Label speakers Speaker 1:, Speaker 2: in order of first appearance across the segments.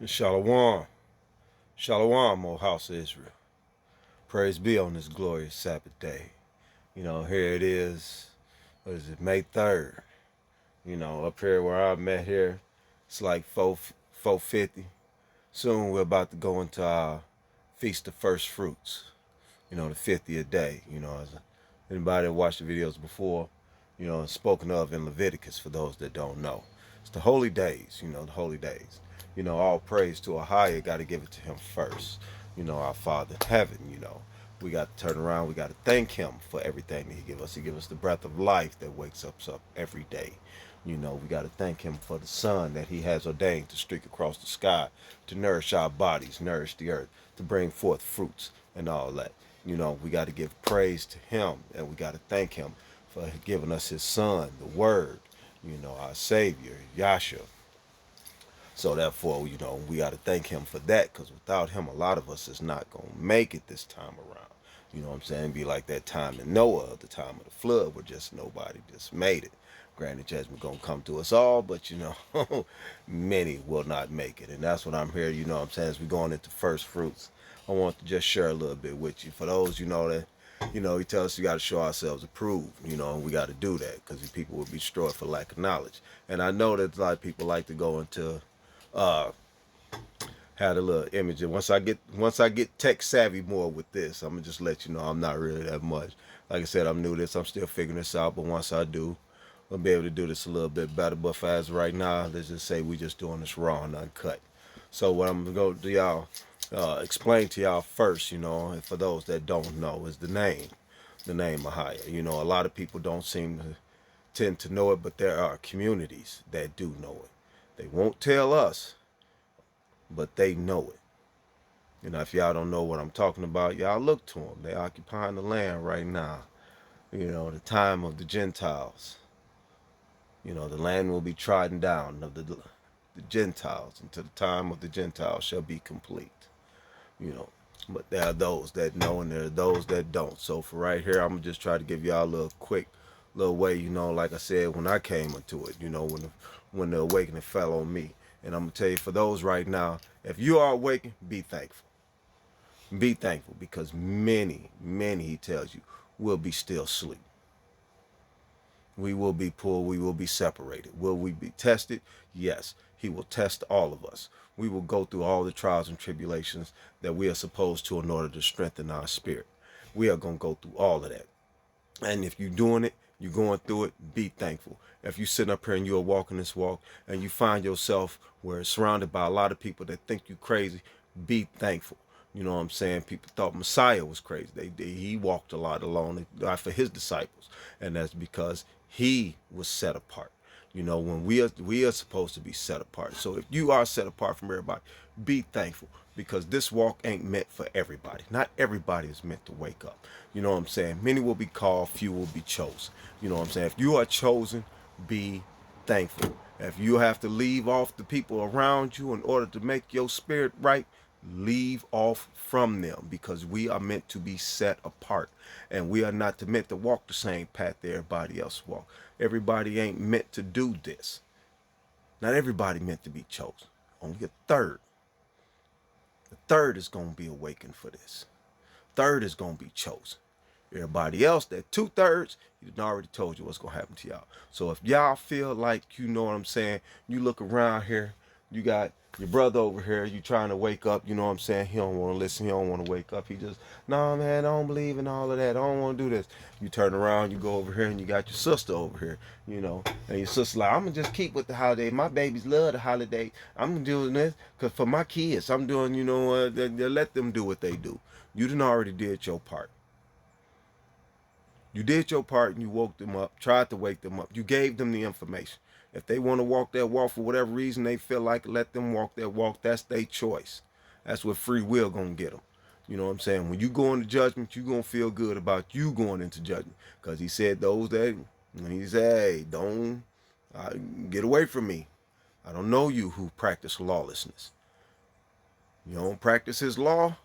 Speaker 1: Shalom. Shalom, O house of Israel. Praise be on this glorious Sabbath day. Here it is. What is it, May 3rd? Up here where I'm at here, it's like 4:50. Soon we're about to go into our Feast of First Fruits. The 50th day. As anybody that watched the videos before, spoken of in Leviticus for those that don't know. It's the holy days, the holy days. All praise to Ahia, got to give it to him first. Our Father in heaven, we got to turn around, we got to thank him for everything that he give us. He give us the breath of life that wakes us up every day. We got to thank him for the sun that he has ordained to streak across the sky, to nourish our bodies, nourish the earth, to bring forth fruits and all that. We got to give praise to him, and we got to thank him for giving us his son, the word, our savior, Yahshua. So therefore, we got to thank him for that, because without him, a lot of us is not going to make it this time around. You know what I'm saying? Be like that time in Noah, the time of the flood, where just nobody just made it. Granted, judgment going to come to us all, but many will not make it. And that's what I'm here, what I'm saying, as we going into first fruits. I want to just share a little bit with you. For those, that, he tells us we got to show ourselves approved, and we got to do that, because people will be destroyed for lack of knowledge. And I know that a lot of people like to go into had a little image. And once I get tech savvy more with this, I'm gonna just let you know I'm not really that much. Like I said, I'm new to this. I'm still figuring this out. But once I do, I'll be able to do this a little bit better. But for as right now, let's just say we just doing this raw and uncut. So what I'm gonna go to y'all, explain to y'all first, and for those that don't know, is the name Ahia. A lot of people don't seem to tend to know it, but there are communities that do know it. They won't tell us, but they know it. If y'all don't know what I'm talking about, y'all look to them. They occupying the land right now. The time of the Gentiles. The land will be trodden down of the Gentiles until the time of the Gentiles shall be complete. You know, but there are those that know and there are those that don't. So for right here, I'm gonna just try to give y'all a little quick little way. Like I said, when I came into it, when the awakening fell on me. And I'm gonna tell you, for those right now, if you are awakened, be thankful. Be thankful, because many, he tells you, will be still asleep. We will be pulled. We will be separated. Will we be tested? Yes. He will test all of us. We will go through all the trials and tribulations that we are supposed to in order to strengthen our spirit. We are going to go through all of that. And if you're doing it, you're going through it, be thankful. If you're sitting up here and you're walking this walk and you find yourself where it's surrounded by a lot of people that think you crazy, be thankful. You know what I'm saying? People thought Messiah was crazy. He walked a lot alone for his disciples. And that's because he was set apart. When we are supposed to be set apart. So if you are set apart from everybody, be thankful, because this walk ain't meant for everybody. Not everybody is meant to wake up. You know what I'm saying? Many will be called, few will be chosen. You know what I'm saying? If you are chosen, be thankful. If you have to leave off the people around you in order to make your spirit right, leave off from them, because we are meant to be set apart, and we are not meant to walk the same path that everybody else walk. Everybody ain't meant to do this. Not everybody meant to be chosen. Only a third. The third is going to be awakened for this. Third is going to be chosen. Everybody else, that 2/3, he already told you what's going to happen to y'all. So if y'all feel like, you know what I'm saying, you look around here, you got your brother over here, you trying to wake up, you know what I'm saying, he don't want to listen, he don't want to wake up, he just, nah, man, I don't believe in all of that, I don't want to do this. You turn around, you go over here, and you got your sister over here, and your sister like, I'm going to just keep with the holiday, my babies love the holiday, I'm doing this, because for my kids, I'm doing, let them do what they do. You done already did your part. You did your part and you woke them up, tried to wake them up. You gave them the information. If they want to walk that walk for whatever reason they feel like, let them walk that walk. That's their choice. That's what free will gonna get them. You know what I'm saying? When you go into judgment, you gonna feel good about you going into judgment, because he said those that, when he said, hey, don't get away from me. I don't know you who practice lawlessness. You don't practice his law,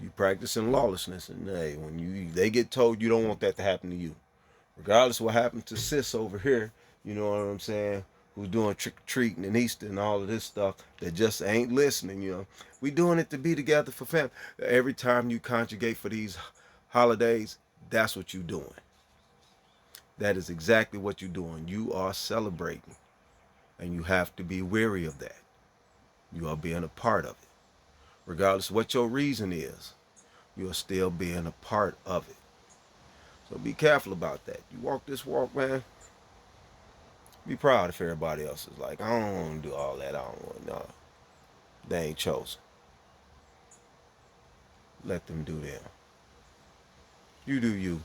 Speaker 1: you practicing lawlessness, and hey, when they get told, you don't want that to happen to you. Regardless of what happened to sis over here, you know what I'm saying, who's doing trick or treating and Easter and all of this stuff that just ain't listening. We doing it to be together for family. Every time you conjugate for these holidays, that's what you doing. That is exactly what you're doing. You are celebrating, and you have to be wary of that. You are being a part of it. Regardless of what your reason is, you are still being a part of it. So be careful about that. You walk this walk, man. Be proud if everybody else is like, I don't want to do all that. I don't want, no. They ain't chosen. Let them do them. You do you.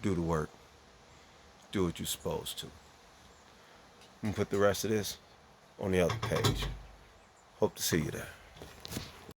Speaker 1: Do the work. Do what you're supposed to. I'm going to put the rest of this on the other page. Hope to see you there.